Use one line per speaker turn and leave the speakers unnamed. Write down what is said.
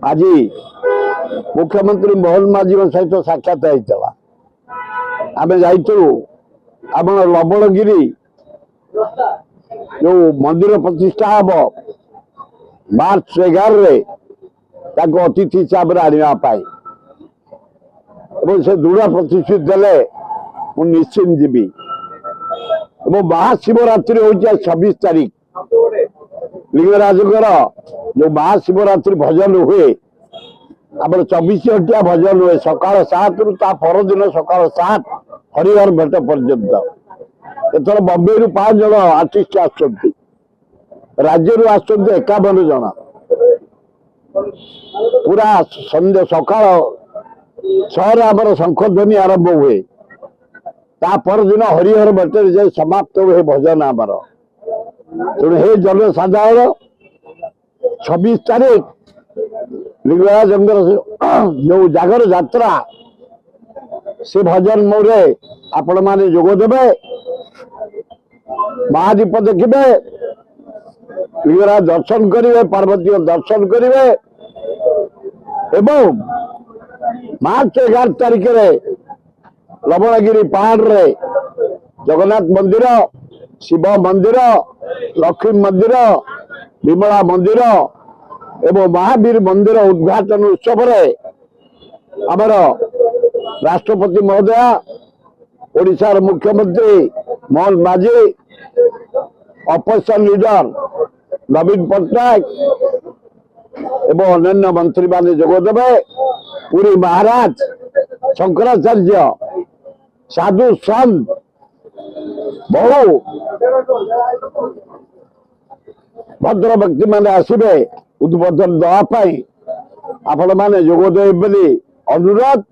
आज मुख्यमंत्री मोहन माझी सहित साक्षात होता आम जाइलु आम लवणगिरी जो मंदिर प्रतिष्ठा हम मार्च 11 अतिथि हिसाब से आने से दृढ़ प्रतिश्रुति देले निश्चिंत जीवी महाशिवरात्रि हूँ 26 तारीख लिंगराज जो महाशिवरात्रि भजन हुए आप 24 घंटिया भजन हुए सकाल 7 रु परदिन सकाल 7 हरिहर भेट पर्यंत एथर बम्बे रु 5 जन आर्टिस्ट राज्य 51 जन पूरा संध्या सकाल 6 आमर शंखध्वनि आरंभ हुए ता परदिन हरिहर भेटर जाए समाप्त हुए भजन आमर तेणु हे जनसाधारण 26 तारीख लिंगराज जो जागर यात्रा से भजन मोरे आपण माने जोग देबे महादीप देखिबे लिंगराज दर्शन करिवे पार्वती दर्शन करिवे एवं मार्च 11 तारीख रे लवणगिरी पहाड़ रे जगन्नाथ मंदिर शिव मंदिर लक्ष्मी मंदिर विमला मंदिर एवं महावीर मंदिर उद्घाटन उत्सव रे आमर राष्ट्रपति महोदय ओडिशार मुख्यमंत्री मोहन माझी अपोजिशन लीडर नवीन पट्टनायक एवं अन्य मंत्री माने जोगदेवे पुरी महाराज शंकराचार्य साधु संत बहु भद्र व्यक्ति माने आसबे उद्बोधन देवाई आपण माने जोगदेवे बोली अनुरोध।